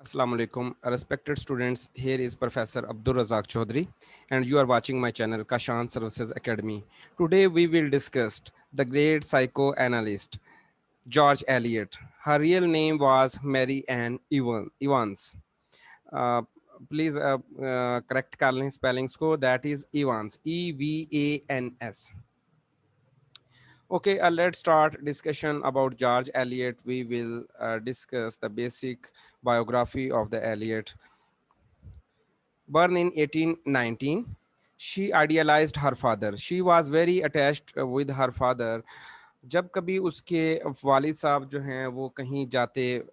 Assalamu alaikum, respected students. Here is Professor Abdul Razak Chaudhary, and you are watching my channel Kashan Services Academy. Today we will discuss the great psychoanalyst George Eliot. Her real name was Mary Ann Evans. Uh, please correct कर लें spellings को. That is Evans, Evans. Okay, let's start discussion about George Eliot. We will discuss the basic biography of the Eliot. Born in 1819, she idealized her father. She was very attached with her father. जब कभी उसके वालिद साहब जो हैं वो कहीं जाते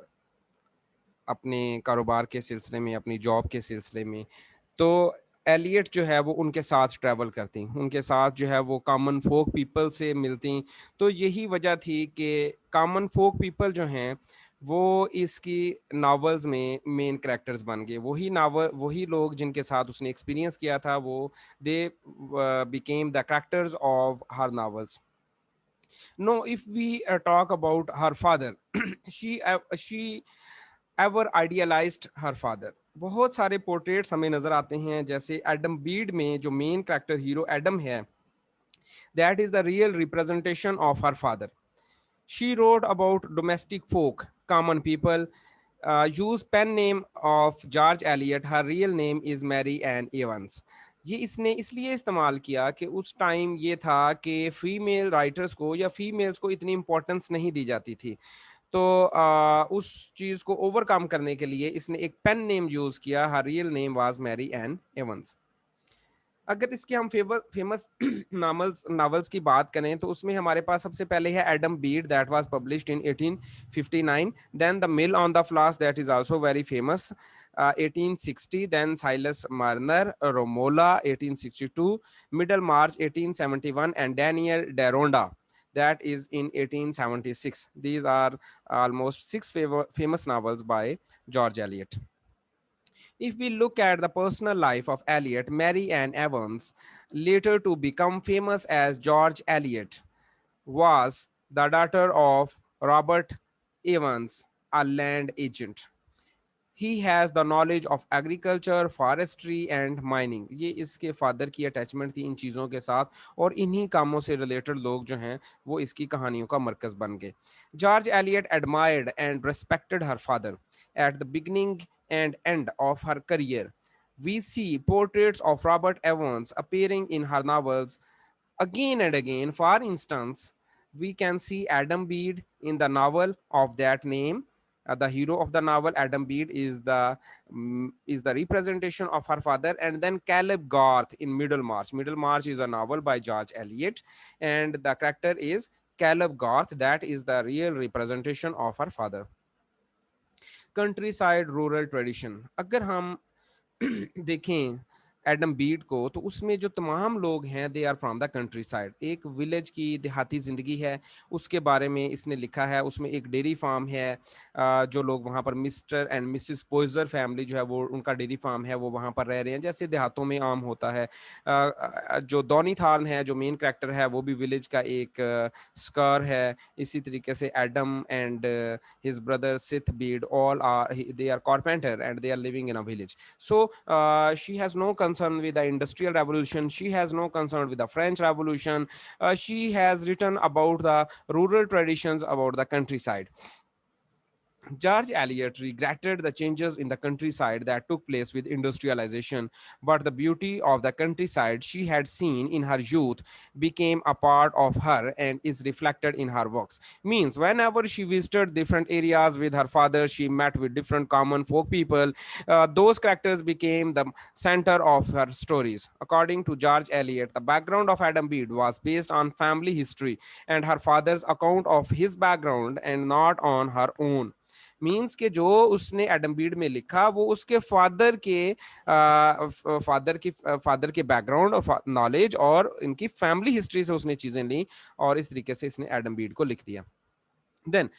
अपने कारोबार के सिलसिले में, अपनी जॉब के सिलसिले में, तो एलियट जो है वो उनके साथ ट्रैवल करती, उनके साथ जो है वो कॉमन फोक पीपल से मिलती। तो यही वजह थी कि कॉमन फोक पीपल जो हैं वो इसकी नावल्स में मेन कैरेक्टर्स बन गए। वही लोग जिनके साथ उसने एक्सपीरियंस किया था वो they became the characters of her novels. No, if we talk about her father, she ever idealised her father. बहुत सारे पोर्ट्रेट्स हमें नजर आते हैं, जैसे एडम बीड में जो मेन कैरेक्टर हीरो एडम है, that is the real representation of her father. She wrote about domestic folk, common people. Use pen name of George Eliot. Her real name is Mary Ann Evans. ये इसने इसलिए इस्तेमाल किया कि उस time ये था कि फीमेल राइटर्स को या फीमेल्स को इतनी इम्पोर्टेंस नहीं दी जाती थी। तो उस चीज़ को ओवरकम करने के लिए इसने एक पेन नेम यूज़ किया। हर real name was Mary Ann Evans. अगर इसके हम फेमस नावल्स की बात करें तो उसमें हमारे पास सबसे पहले है Adam Bede, that was published in 1859। Then the Mill on the Floss, that is also very famous, 1860। Then Silas Marner, Romola 1862, Middlemarch 1871, and Daniel Deronda, that is in 1876. These are almost six famous novels by George Eliot. If we look at the personal life of Eliot, Mary Ann Evans, later to become famous as George Eliot, was the daughter of Robert Evans, a land agent. He has the knowledge of agriculture, forestry and mining. ये इसके father की attachment थी इन चीज़ों के साथ, और इन्हीं कामों से रिलेटेड लोग जो हैं वो इसकी कहानियों का मरकज़ बन गए। George Eliot admired and respected her father. At the beginning and end of her career, we see portraits of Robert Evans appearing in her novels again and again. For instance, we can see Adam Bede in the novel of that name. The hero of the novel, Adam Bede, is the representation of her father. And then Caleb Garth in Middlemarch. Middlemarch is a novel by George Eliot, and the character is Caleb Garth. That is the real representation of her father. Country side rural tradition, अगर हम देखें Adam Beed को, तो उसमें जो तमाम लोग हैं they are from the country side. एक विलेज की देहाती ज़िंदगी है, उसके बारे में इसने लिखा है। उसमें एक डेयरी फार्म है, जो लोग वहाँ पर मिस्टर एंड मिसिस पोइजर फैमिली जो है वो उनका डेयरी फार्म है, वो वहाँ पर रह रहे हैं जैसे देहातों में आम होता है। जो डॉनी थार्न है जो मेन कैरेक्टर है वो भी विलेज का एक स्कार है। इसी तरीके से Adam and his brother Sith Bede, all are they are carpenter and they are living in a village. So she has no concern with the industrial revolution, she has no concern with the French revolution. She has written about the rural traditions, about the countryside. George Eliot regretted the changes in the countryside that took place with industrialization, but the beauty of the countryside she had seen in her youth became a part of her and is reflected in her works. Means, whenever she visited different areas with her father, she met with different common folk people. Those characters became the center of her stories. According to George Eliot, the background of Adam Bede was based on family history and her father's account of his background and not on her own. Means के जो उसने Adam Beed में लिखा वो उसके father के background और knowledge और इनकी फैमिली हिस्ट्री से उसने चीजें ली, और इस तरीके से इसने एडम बीड को लिख दिया। Then,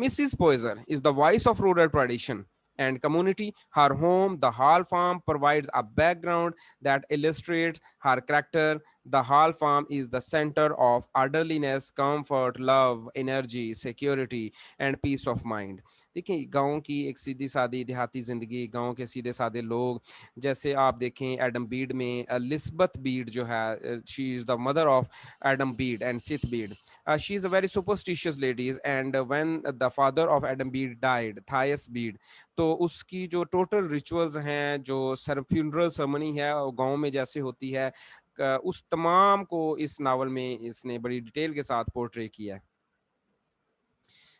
Mrs. Poyser is the voice of rural tradition and community. Her home, the Hall Farm, provides a background that illustrates her character. The Hall farm is the center of orderliness, comfort, love, energy, security and peace of mind. देखिए गाँव की एक सीधी सादी देहाती ज़िंदगी, गाँव के सीधे सादे लोग, जैसे आप देखें एडम बीड में लिस्बeth बीड जो है, she is the mother of Adam Beed and Sith Beed. She is a very superstitious ladies, and when the father of Adam Bede died, Thias Bede, तो उसकी जो टोटल रिचुअल्स हैं, जो सर फ्यूनरल सर्मनी है गाँव में जैसे होती है, उस तमाम को इस नावल में इसने बड़ी डिटेल के साथ पोर्ट्रे किया है.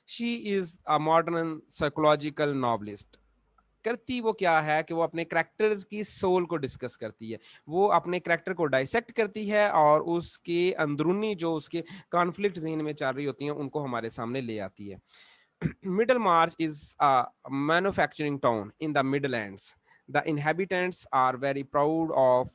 She is a modern psychological novelist. करती वो क्या है कि वो अपने करैक्टर्स की सोल को डिस्कस करती है, वो अपने करैक्टर को डाइसेक्ट करती है और उसके अंदरूनी जो उसके कॉन्फ्लिक्ट ज़हन में चल रही होती हैं उनको हमारे सामने ले आती है. Middlemarch is a manufacturing town in the Midlands. The inhabitants are very proud of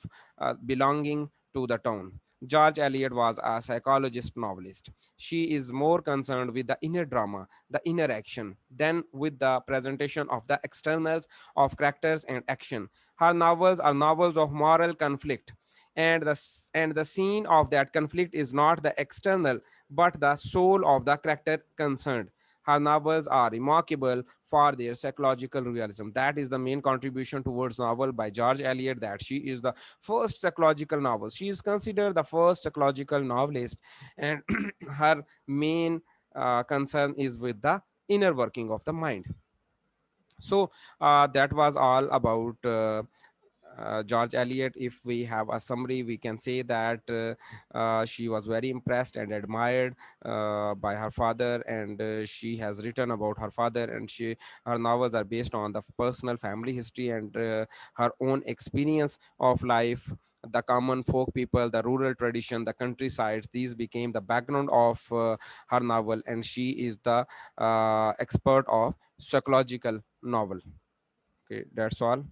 belonging to the town. George Eliot was a psychologist novelist. She is more concerned with the inner drama, the inner action, than with the presentation of the externals of characters and action. Her novels are novels of moral conflict, and the scene of that conflict is not the external but the soul of the character concerned. Her novels are remarkable for their psychological realism. That is the main contribution towards novel by George Eliot, that she is the first psychological novel. She is considered the first psychological novelist, and her main concern is with the inner working of the mind. So that was all about George Eliot. If we have a summary, we can say that she was very impressed and admired by her father, and she has written about her father, and her novels are based on the personal family history and her own experience of life. The common folk people, the rural tradition, the countrysides, these became the background of her novel, and she is the expert of psychological novel. Okay, that's all.